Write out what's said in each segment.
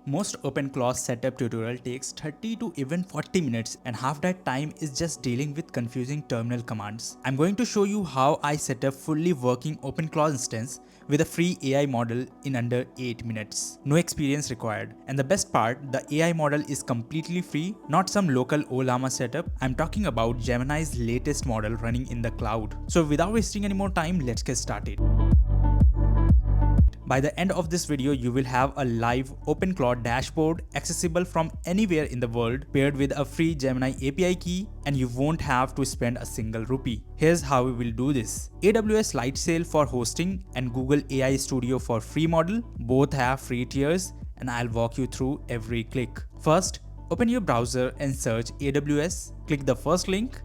Most OpenClaw setup tutorial takes 30 to even 40 minutes and half that time is just dealing with confusing terminal commands. I'm going to show you how I set up fully working OpenClaw instance with a free AI model in under 8 minutes. No experience required. And the best part, the AI model is completely free, not some local Olama setup. I'm talking about Gemini's latest model running in the cloud. So without wasting any more time, let's get started. By the end of this video, you will have a live OpenClaw dashboard accessible from anywhere in the world paired with a free Gemini API key, and you won't have to spend a single rupee. Here's how we will do this. AWS Lightsail for hosting and Google AI Studio for free model. Both have free tiers and I'll walk you through every click. First, open your browser and search AWS. Click the first link,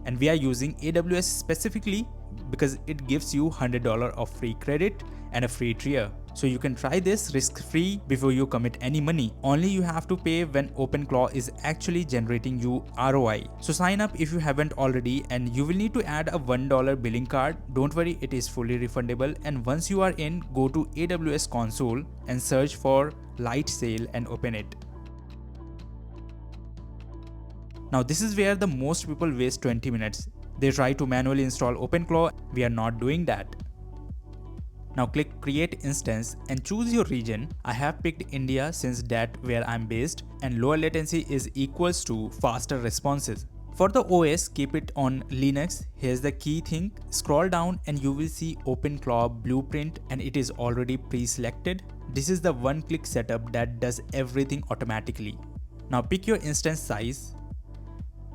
and we are using AWS specifically because it gives you $100 of free credit and a free tier. So you can try this risk-free before you commit any money. Only you have to pay when OpenClaw is actually generating you ROI. So sign up if you haven't already, and you will need to add a $1 billing card. Don't worry, it is fully refundable. And once you are in, go to AWS console and search for Lightsail and open it. Now this is where the most people waste 20 minutes. They try to manually install OpenClaw. We are not doing that. Now click create instance and choose your region. I have picked India since that where I'm based, and lower latency is equals to faster responses. For the OS, keep it on Linux. Here's the key thing. Scroll down and you will see OpenClaw blueprint, and it is already pre-selected. This is the one-click setup that does everything automatically. Now pick your instance size.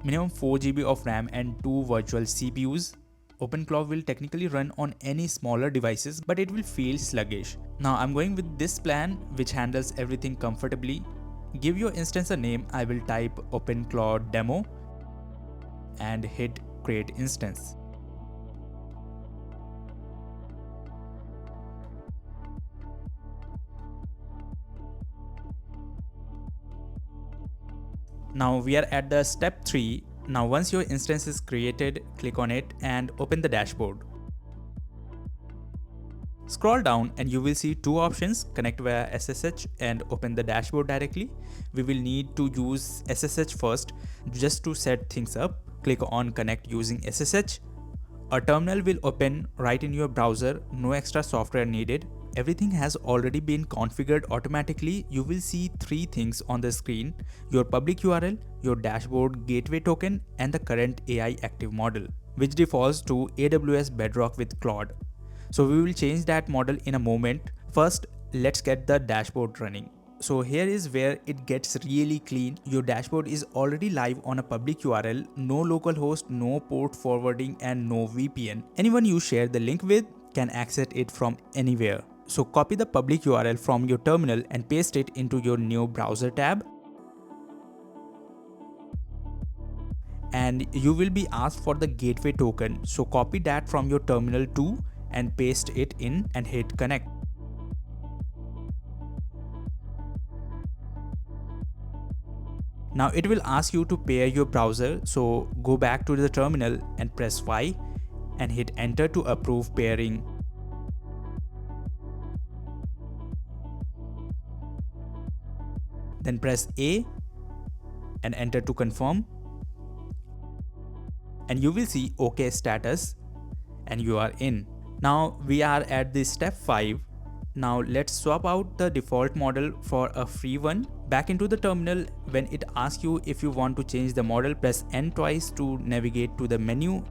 Minimum 4 GB of RAM and 2 virtual CPUs. OpenClaw will technically run on any smaller devices, but it will feel sluggish. Now I'm going with this plan which handles everything comfortably. Give your instance a name. I will type OpenClaw demo and hit create instance. Now we are at the step 3. Now once your instance is created, click on it and open the dashboard. Scroll down and you will see two options, connect via SSH and open the dashboard directly. We will need to use SSH first just to set things up. Click on connect using SSH. A terminal will open right in your browser, no extra software needed. Everything has already been configured automatically. You will see three things on the screen: your public URL, your dashboard gateway token, and the current AI active model, which defaults to AWS Bedrock with Claude. So we will change that model in a moment. First, let's get the dashboard running. So here is where it gets really clean. Your dashboard is already live on a public URL, no localhost, no port forwarding, and no VPN. Anyone you share the link with can access it from anywhere. So copy the public URL from your terminal and paste it into your new browser tab. And you will be asked for the gateway token. So copy that from your terminal too and paste it in and hit connect. Now it will ask you to pair your browser. So go back to the terminal and press Y and hit enter to approve pairing. Then press A and enter to confirm. And you will see OK status and you are in. Now we are at the step 5. Now let's swap out the default model for a free one. Back into the terminal. When it asks you if you want to change the model, press N twice to navigate to the menu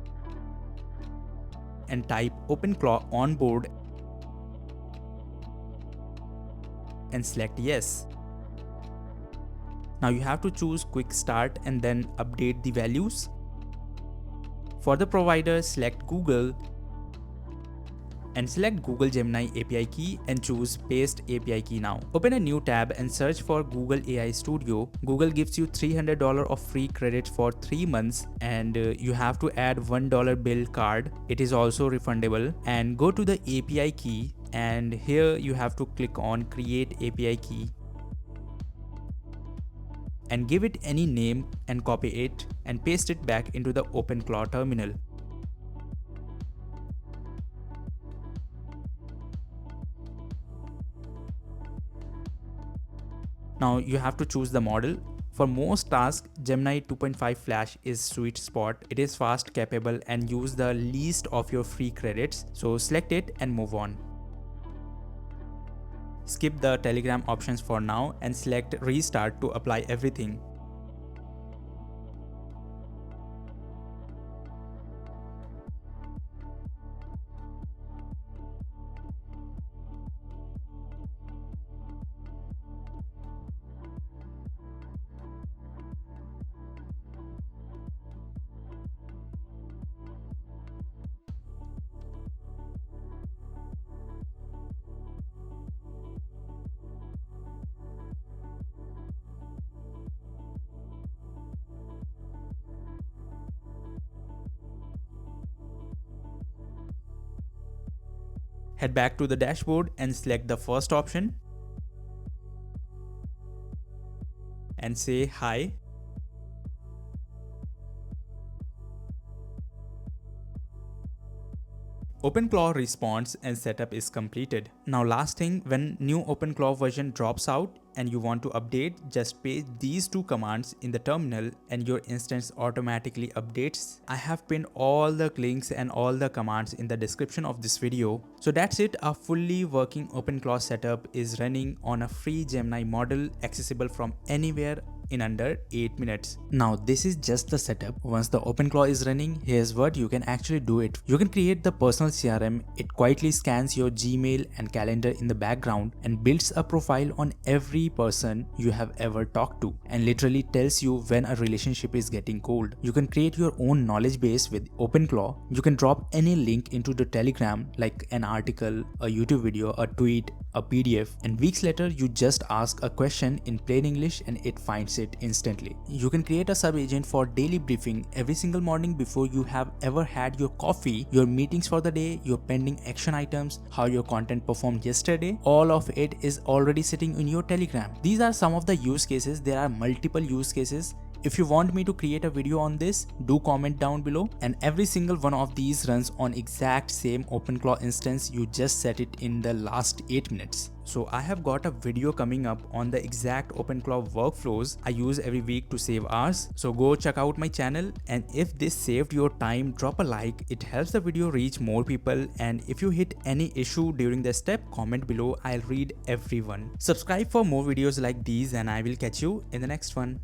and type OpenClaw onboard and select yes. Now you have to choose quick start and then update the values. For the provider, select Google and select Google Gemini API key and choose paste API key now. Open a new tab and search for Google AI Studio. Google gives you $300 of free credit for 3 months, and you have to add $1 bill card. It is also refundable. And go to the API key, and here you have to click on create API key and give it any name and copy it and paste it back into the OpenClaw terminal. Now you have to choose the model. For most tasks, Gemini 2.5 Flash is sweet spot. It is fast, capable, and use the least of your free credits. So select it and move on. Skip the Telegram options for now and select Restart to apply everything. Head back to the dashboard and select the first option and say hi. OpenClaw responds and setup is completed. Now last thing, when new OpenClaw version drops out and you want to update, just paste these two commands in the terminal and your instance automatically updates. I have pinned all the links and all the commands in the description of this video. So that's it, a fully working OpenClaw setup is running on a free Gemini model accessible from anywhere in under 8 minutes. Now this is just the setup. Once the OpenClaw is running, here's what you can actually do it. You can create the personal CRM. It quietly scans your Gmail and calendar in the background and builds a profile on every person you have ever talked to and literally tells you when a relationship is getting cold. You can create your own knowledge base with OpenClaw. You can drop any link into the Telegram like an article, a YouTube video, a tweet, a PDF, and weeks later you just ask a question in plain English and it finds it instantly. You can create a sub-agent for daily briefing every single morning before you have ever had your coffee, your meetings for the day, your pending action items, how your content performed yesterday. All of it is already sitting in your Telegram. These are some of the use cases. There are multiple use cases. If you want me to create a video on this, do comment down below, and every single one of these runs on exact same OpenClaw instance. You just set it in the last 8 minutes. So I have got a video coming up on the exact OpenClaw workflows I use every week to save hours. So go check out my channel, and if this saved your time, drop a like. It helps the video reach more people, and if you hit any issue during the step, comment below. I'll read everyone. Subscribe for more videos like these, and I will catch you in the next one.